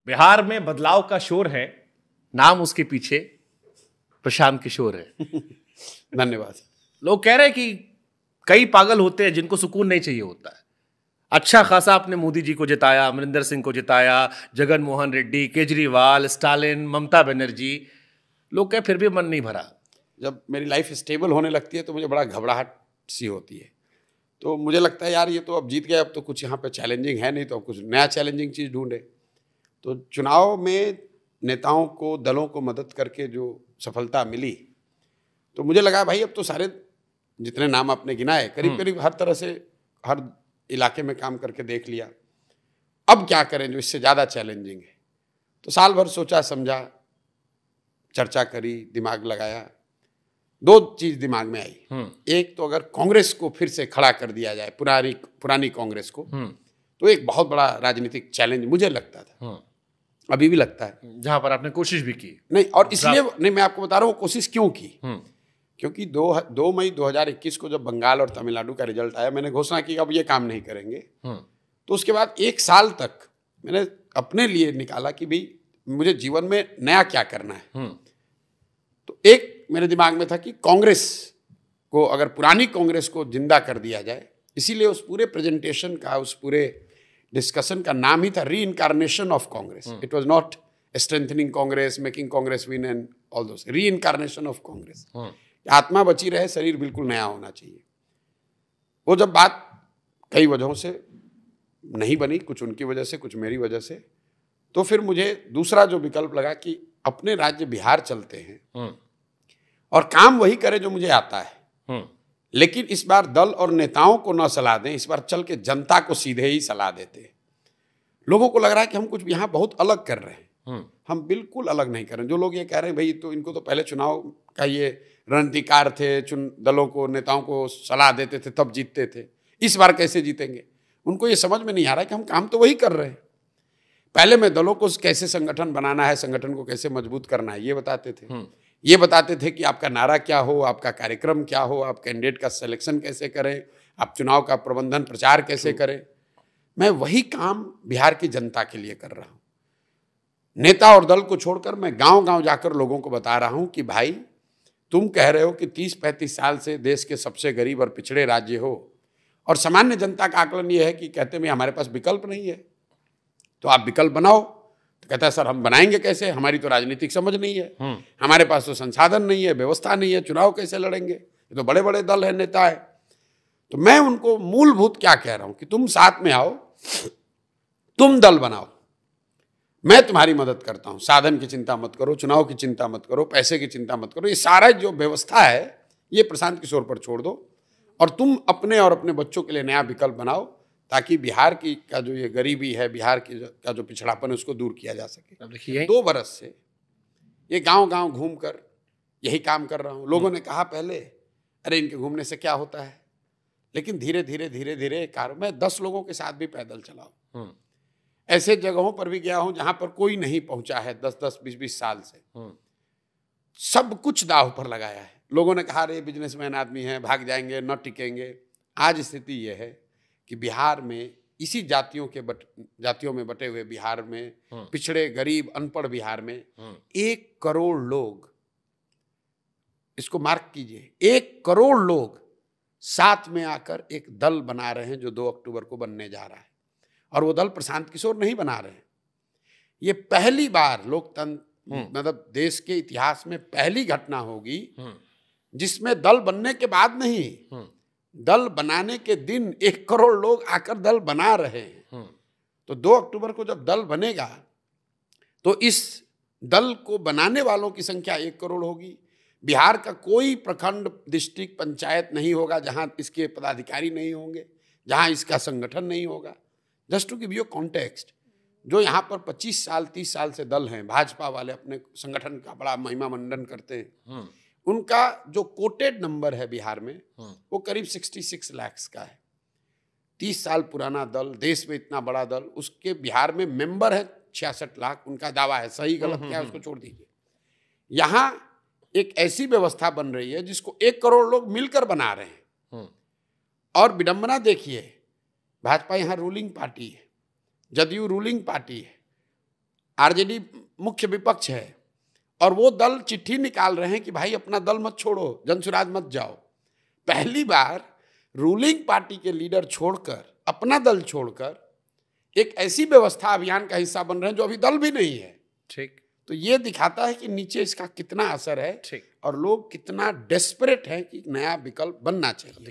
बिहार में बदलाव का शोर है, नाम उसके पीछे प्रशांत किशोर है। धन्यवाद। लोग कह रहे हैं कि कई पागल होते हैं जिनको सुकून नहीं चाहिए होता है। अच्छा खासा आपने मोदी जी को जिताया, अमरिंदर सिंह को जिताया, जगन मोहन रेड्डी, केजरीवाल, स्टालिन, ममता बनर्जी, लोग कहे फिर भी मन नहीं भरा। जब मेरी लाइफ स्टेबल होने लगती है तो मुझे बड़ा घबराहट सी होती है। तो मुझे लगता है यार ये तो अब जीत गए, अब तो कुछ यहाँ पे चैलेंजिंग है नहीं, तो अब कुछ नया चैलेंजिंग चीज़ ढूंढे। तो चुनाव में नेताओं को, दलों को मदद करके जो सफलता मिली, तो मुझे लगा भाई अब तो सारे जितने नाम आपने गिनाए करीब करीब हर तरह से हर इलाके में काम करके देख लिया, अब क्या करें जो इससे ज़्यादा चैलेंजिंग है। तो साल भर सोचा समझा, चर्चा करी, दिमाग लगाया। दो चीज दिमाग में आई। एक तो अगर कांग्रेस को फिर से खड़ा कर दिया जाए, पुरानी कांग्रेस को, तो एक बहुत बड़ा राजनीतिक चैलेंज मुझे लगता था, अभी भी लगता है, जहां पर आपने कोशिश भी की। नहीं, और इसलिए नहीं, मैं आपको बता रहा हूँ कोशिश क्यों की। क्योंकि 2 मई 2021 को जब बंगाल और तमिलनाडु का रिजल्ट आया, मैंने घोषणा की अब ये काम नहीं करेंगे। तो उसके बाद 1 साल तक मैंने अपने लिए निकाला कि भाई मुझे जीवन में नया क्या करना है। तो एक मेरे दिमाग में था कि कांग्रेस को, अगर पुरानी कांग्रेस को जिंदा कर दिया जाए, इसीलिए उस पूरे प्रेजेंटेशन का, उस पूरे डिस्कशन का नाम ही था री incarnation of Congress. It was not strengthening Congress, making Congress win and all those, री इनकारनेशन ऑफ कांग्रेस। आत्मा बची रहे, शरीर बिल्कुल नया होना चाहिए। वो जब बात कई वजहों से नहीं बनी, कुछ उनकी वजह से, कुछ मेरी वजह से, तो फिर मुझे दूसरा जो विकल्प लगा कि अपने राज्य बिहार चलते हैं और काम वही करें जो मुझे आता है, लेकिन इस बार दल और नेताओं को न सलाह दें, इस बार चल के जनता को सीधे ही सलाह देते हैं। लोगों को लग रहा है कि हम कुछ यहाँ बहुत अलग कर रहे हैं, हम बिल्कुल अलग नहीं कर रहे हैं। जो लोग ये कह रहे हैं भाई तो इनको तो पहले चुनाव का ये रणनीतिकार थे, दलों को, नेताओं को सलाह देते थे तब जीतते थे, इस बार कैसे जीतेंगे, उनको ये समझ में नहीं आ रहा है कि हम काम तो वही कर रहे हैं। पहले मैं दलों को कैसे संगठन बनाना है, संगठन को कैसे मजबूत करना है ये बताते थे, ये बताते थे कि आपका नारा क्या हो, आपका कार्यक्रम क्या हो, आप कैंडिडेट का सिलेक्शन कैसे करें, आप चुनाव का प्रबंधन प्रचार कैसे करें। मैं वही काम बिहार की जनता के लिए कर रहा हूँ। नेता और दल को छोड़कर मैं गांव गांव जाकर लोगों को बता रहा हूँ कि भाई तुम कह रहे हो कि 30-35 साल से देश के सबसे गरीब और पिछड़े राज्य हो, और सामान्य जनता का आकलन ये है कि कहते हैं हमारे पास विकल्प नहीं है, तो आप विकल्प बनाओ। तो कहता है सर हम बनाएंगे कैसे, हमारी तो राजनीतिक समझ नहीं है, हमारे पास तो संसाधन नहीं है, व्यवस्था नहीं है, चुनाव कैसे लड़ेंगे, ये तो बड़े बड़े दल है, नेता है। तो मैं उनको मूलभूत क्या कह रहा हूं कि तुम साथ में आओ, तुम दल बनाओ, मैं तुम्हारी मदद करता हूं, साधन की चिंता मत करो, चुनाव की चिंता मत करो, पैसे की चिंता मत करो, ये सारा जो व्यवस्था है ये प्रशांत किशोर पर छोड़ दो, और तुम अपने और अपने बच्चों के लिए नया विकल्प बनाओ, ताकि बिहार की का जो ये गरीबी है, बिहार की का जो पिछड़ापन है, उसको दूर किया जा सके। अब देखिए 2 बरस से ये गांव गांव घूमकर यही काम कर रहा हूं। लोगों ने कहा पहले अरे इनके घूमने से क्या होता है, लेकिन धीरे धीरे कार में 10 लोगों के साथ भी पैदल चला हूं, ऐसे जगहों पर भी गया हूं जहां पर कोई नहीं पहुंचा है 10-10, 20-20 साल से। सब कुछ दांव पर लगाया है। लोगों ने कहा अरे बिजनेसमैन आदमी है, भाग जाएंगे, न टिकेंगे। आज स्थिति यह है कि बिहार में इसी जातियों में बटे हुए बिहार में, पिछड़े, गरीब, अनपढ़ बिहार में 1 करोड़ लोग, इसको मार्क कीजिए, 1 करोड़ लोग साथ में आकर एक दल बना रहे हैं जो 2 अक्टूबर को बनने जा रहा है। और वो दल प्रशांत किशोर नहीं बना रहे हैं। ये पहली बार लोकतंत्र मतलब देश के इतिहास में पहली घटना होगी जिसमें दल बनने के बाद नहीं, दल बनाने के दिन 1 करोड़ लोग आकर दल बना रहे हैं। तो 2 अक्टूबर को जब दल बनेगा तो इस दल को बनाने वालों की संख्या 1 करोड़ होगी। बिहार का कोई प्रखंड, डिस्ट्रिक्ट, पंचायत नहीं होगा जहां इसके पदाधिकारी नहीं होंगे, जहां इसका संगठन नहीं होगा। Just to give you context, जो यहाँ पर 25 साल 30 साल से दल हैं, भाजपा वाले अपने संगठन का बड़ा महिमा मंडन करते हैं, उनका जो कोटेड नंबर है बिहार में वो करीब 66 लाख का है। 30 साल पुराना दल, देश में इतना बड़ा दल, उसके बिहार में मेंबर है 66 लाख, उनका दावा है, सही गलत क्या है उसको छोड़ दीजिए। यहाँ एक ऐसी व्यवस्था बन रही है जिसको 1 करोड़ लोग मिलकर बना रहे हैं। और विडंबना देखिए, भाजपा यहाँ रूलिंग पार्टी है, जदयू रूलिंग पार्टी है, आरजेडी मुख्य विपक्ष है और वो दल चिट्ठी निकाल रहे हैं कि भाई अपना दल मत छोड़ो, जनसुराज मत जाओ। पहली बार रूलिंग पार्टी के लीडर छोड़कर, अपना दल छोड़कर एक ऐसी व्यवस्था अभियान का हिस्सा बन रहे हैं जो अभी दल भी नहीं है। ठीक। तो ये दिखाता है कि नीचे इसका कितना असर है ठीक। और लोग कितना डेस्परेट हैं कि नया विकल्प बनना चाहिए।